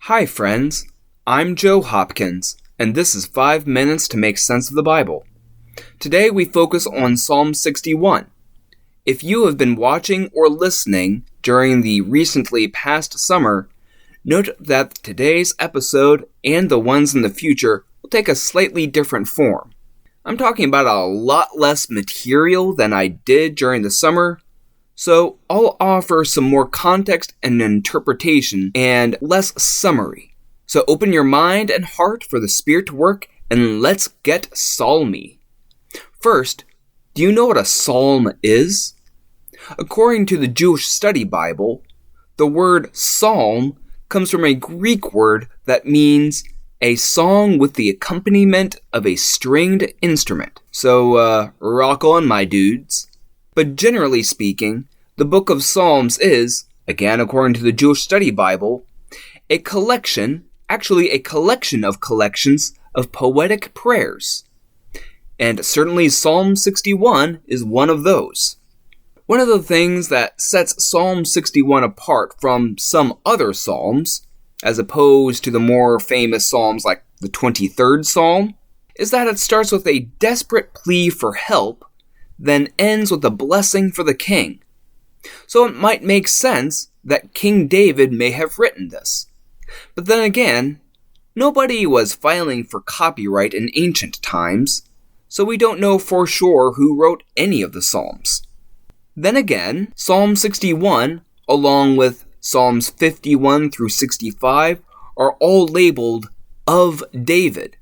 Hi friends, I'm Joe Hopkins, and this is 5 Minutes to Make Sense of the Bible. Today we focus on Psalm 61. If you have been watching or listening during the recently past summer, note that today's episode and the ones in the future will take a slightly different form. I'm talking about a lot less material than I did during the summer, so I'll offer some more context and interpretation and less summary. So open your mind and heart for the Spirit to work, and let's get psalmy. First, do you know what a psalm is? According to the Jewish Study Bible, the word psalm comes from a Greek word that means a song with the accompaniment of a stringed instrument. So, rock on, my dudes. But generally speaking, the book of Psalms is, again according to the Jewish Study Bible, a collection of collections of poetic prayers. And certainly Psalm 61 is one of those. One of the things that sets Psalm 61 apart from some other psalms, as opposed to the more famous psalms like the 23rd Psalm, is that it starts with a desperate plea for help, then ends with a blessing for the king. So it might make sense that King David may have written this. But then again, nobody was filing for copyright in ancient times, so we don't know for sure who wrote any of the Psalms. Then again, Psalm 61, along with Psalms 51 through 65, are all labeled of David.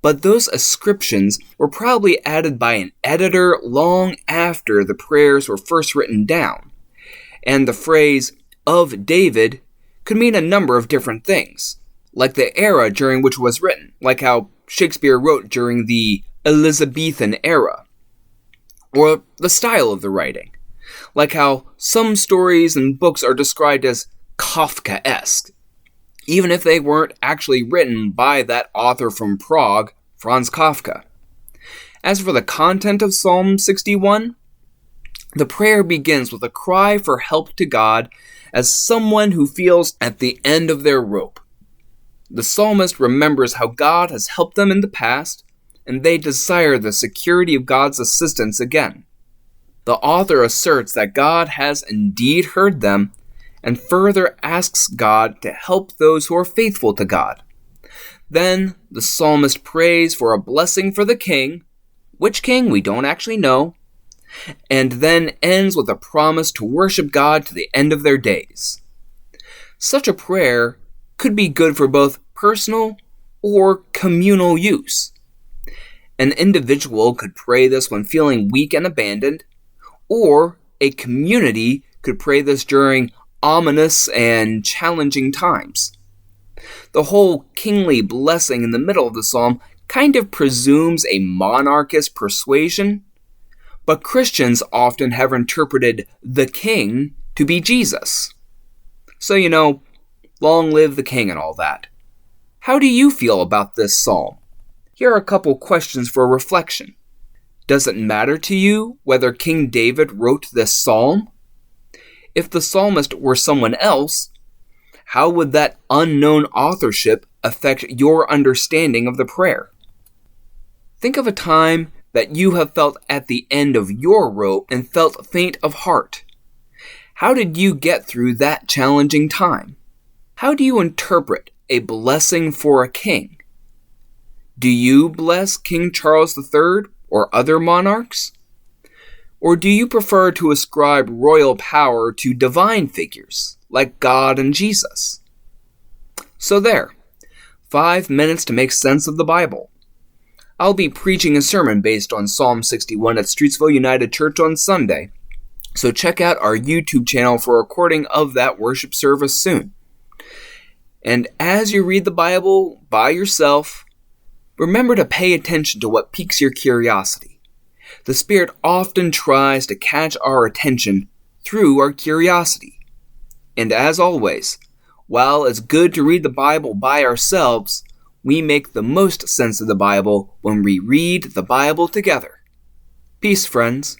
But those ascriptions were probably added by an editor long after the prayers were first written down. And the phrase, of David, could mean a number of different things, like the era during which it was written, like how Shakespeare wrote during the Elizabethan era, or the style of the writing, like how some stories and books are described as Kafkaesque, even if they weren't actually written by that author from Prague, Franz Kafka. As for the content of Psalm 61, the prayer begins with a cry for help to God as someone who feels at the end of their rope. The psalmist remembers how God has helped them in the past, and they desire the security of God's assistance again. The author asserts that God has indeed heard them, and further asks God to help those who are faithful to God. Then the psalmist prays for a blessing for the king, which king we don't actually know, and then ends with a promise to worship God to the end of their days. Such a prayer could be good for both personal or communal use. An individual could pray this when feeling weak and abandoned, or a community could pray this during ominous and challenging times. The whole kingly blessing in the middle of the psalm kind of presumes a monarchist persuasion, but Christians often have interpreted the king to be Jesus. So, long live the king and all that. How do you feel about this psalm? Here are a couple questions for reflection. Does it matter to you whether King David wrote this psalm? If the psalmist were someone else, how would that unknown authorship affect your understanding of the prayer? Think of a time that you have felt at the end of your rope and felt faint of heart. How did you get through that challenging time? How do you interpret a blessing for a king? Do you bless King Charles III or other monarchs? Or do you prefer to ascribe royal power to divine figures, like God and Jesus? So there, 5 minutes to make sense of the Bible. I'll be preaching a sermon based on Psalm 61 at Streetsville United Church on Sunday, so check out our YouTube channel for a recording of that worship service soon. And as you read the Bible by yourself, remember to pay attention to what piques your curiosity. The Spirit often tries to catch our attention through our curiosity. And as always, while it's good to read the Bible by ourselves, we make the most sense of the Bible when we read the Bible together. Peace, friends.